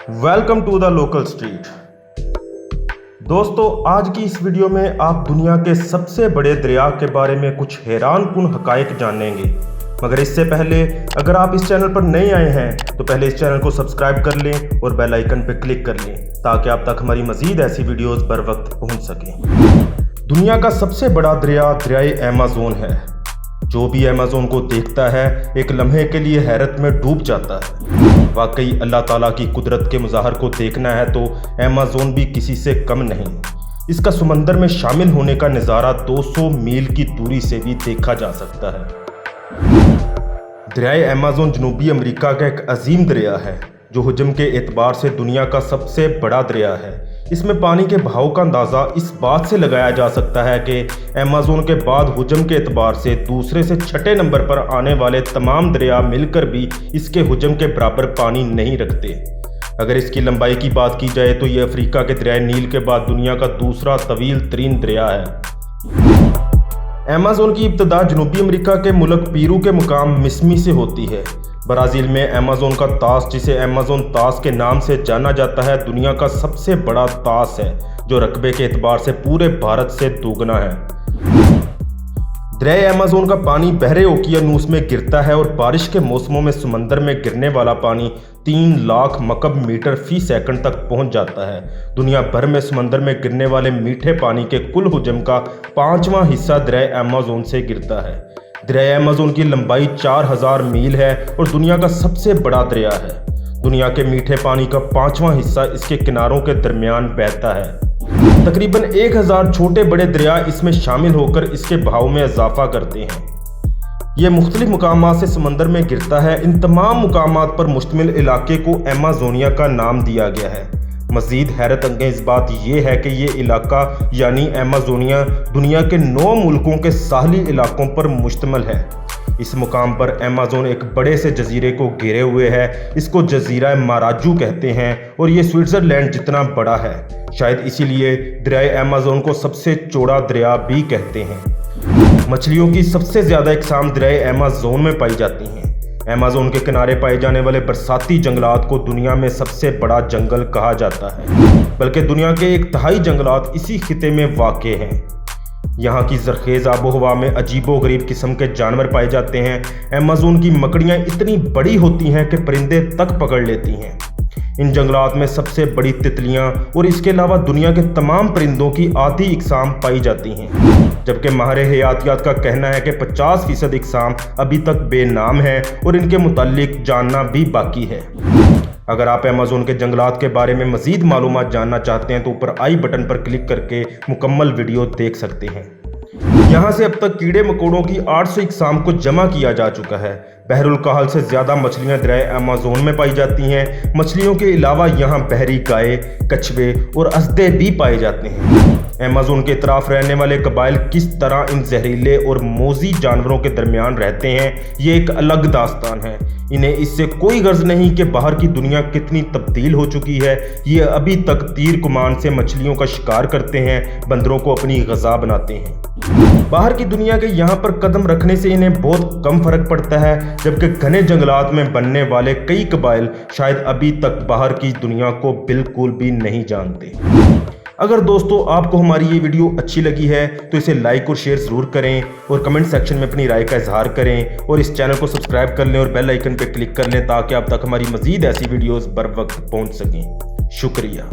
Welcome to the local street. दोस्तों, आज की इस वीडियो में आप दुनिया के सबसे बड़े दरिया के बारे में कुछ हैरानकुन हकायक जानेंगे। मगर इससे पहले अगर आप इस चैनल पर नए आए हैं तो पहले इस चैनल को सब्सक्राइब कर लें और बेल आइकन पर क्लिक कर लें ताकि आप तक हमारी मजीद ऐसी वीडियोस बर वक्त पहुंच सकें। दुनिया का सबसे बड़ा दरिया दरियाए अमेज़न है। जो भी अमेज़न को देखता है एक लम्हे के लिए हैरत में डूब जाता है। वाकई अल्लाह ताला की कुदरत के मुज़ाहर को देखना है तो अमेज़न भी किसी से कम नहीं। इसका समंदर में शामिल होने का नज़ारा 200 मील की दूरी से भी देखा जा सकता है। दरियाए अमेज़न जनूबी अमेरिका का एक अजीम दरिया है जो हुजम के एतबार से दुनिया का सबसे बड़ा दरिया है। इसमें पानी के बहाव का अंदाज़ा इस बात से लगाया जा सकता है कि अमेज़न के बाद हुजम के एतबार से दूसरे से छठे नंबर पर आने वाले तमाम दरिया मिलकर भी इसके हुजम के बराबर पानी नहीं रखते। अगर इसकी लंबाई की बात की जाए तो ये अफ्रीका के दरियाए नील के बाद दुनिया का दूसरा तवील तरीन दरिया है। अमेज़न की इब्तदा जनूबी अमेरिका के मुल्क पेरू के मुकाम मिसमी से होती है। ब्राज़ील में अमेज़न का तास, जिसे अमेज़न तास के नाम से जाना जाता है, दुनिया का सबसे बड़ा तास है जो रकबे के एतबार से पूरे भारत से दोगुना है। दरियाए अमेज़न का पानी बहरे ओकियानूस में गिरता है और बारिश के मौसमों में समंदर में गिरने वाला पानी 3 लाख मकब मीटर फी सेकंड तक पहुंच जाता है। दुनिया भर में समंदर में गिरने वाले मीठे पानी के कुल हुजम का 5वां हिस्सा दरियाए अमेज़न से गिरता है। दरियाए अमेज़न की लंबाई 4000 मील है और दुनिया का सबसे बड़ा दरिया है। दुनिया के मीठे पानी का 5वां हिस्सा इसके किनारों के दरमियान बहता है। तकरीबन 1000 छोटे बड़े दरिया इसमें शामिल होकर इसके बहाव में इजाफा करते हैं। यह मुख्तलिफ मुकामात से समंदर में गिरता है। इन तमाम मुकामात पर मुश्तमिल इलाके को अमेज़ोनिया का नाम दिया गया है। मज़ीद हैरत अंगेज़ बात यह है कि ये इलाका यानी अमेज़ोनिया दुनिया के 9 मुल्कों के साहली इलाकों पर मुश्तमिल है। इस मुकाम पर अमेज़न एक बड़े से जजीरे को घेरे हुए है। इसको जजीरा माराजू कहते हैं और ये स्विट्ज़रलैंड जितना बड़ा है। शायद इसीलिए दरियाए अमेज़न को सबसे चौड़ा दरिया भी कहते हैं। मछलियों की सबसे ज़्यादा इकसाम दरियाए अमेज़न में पाई जाती हैं। अमेज़न के किनारे पाए जाने वाले बरसाती जंगलात को दुनिया में सबसे बड़ा जंगल कहा जाता है, बल्कि दुनिया के 1/3 जंगलात इसी खिते में वाक़े हैं। यहाँ की ज़रखेज़ आबोहवा में अजीबोगरीब किस्म के जानवर पाए जाते हैं। अमेज़न की मकड़ियाँ इतनी बड़ी होती हैं कि परिंदे तक पकड़ लेती हैं। इन जंगलात में सबसे बड़ी तितलियाँ और इसके अलावा दुनिया के तमाम परिंदों की आधी इकसाम पाई जाती हैं, जबकि माहिर हयातियात का कहना है कि 50% इकसाम अभी तक बेनाम है और इनके मुताल्लिक जानना भी बाकी है। अगर आप अमेज़न के जंगलात के बारे में मज़ीद मालूमात जानना चाहते हैं तो ऊपर आई बटन पर क्लिक करके मुकम्मल वीडियो देख सकते हैं। यहाँ से अब तक कीड़े मकोड़ों की 800 इकसाम को जमा किया जा चुका है। बहरुल काहल से ज़्यादा मछलियाँ दरियाए अमेज़न में पाई जाती हैं। मछलियों के अलावा यहाँ बहरी गाय, कछुए और अस्दे भी पाए जाते हैं। अमेज़न के इतराफ रहने वाले कबाइल किस तरह इन जहरीले और मोजी जानवरों के दरमियान रहते हैं, ये एक अलग दास्तान है। इन्हें इससे कोई गर्ज नहीं कि बाहर की दुनिया कितनी तब्दील हो चुकी है। ये अभी तक तीर कमान से मछलियों का शिकार करते हैं, बंदरों को अपनी ग़िज़ा बनाते हैं। बाहर की दुनिया के यहाँ पर कदम रखने से इन्हें बहुत कम फर्क पड़ता है, जबकि घने जंगलात में बनने वाले कई कबाइल शायद अभी तक बाहर की दुनिया को बिल्कुल भी नहीं जानते। अगर दोस्तों आपको हमारी ये वीडियो अच्छी लगी है तो इसे लाइक और शेयर ज़रूर करें और कमेंट सेक्शन में अपनी राय का इजहार करें और इस चैनल को सब्सक्राइब कर लें और बेल आइकन पर क्लिक कर लें ताकि आप तक हमारी मज़ीद ऐसी वीडियोस बर वक्त पहुँच सकें। शुक्रिया।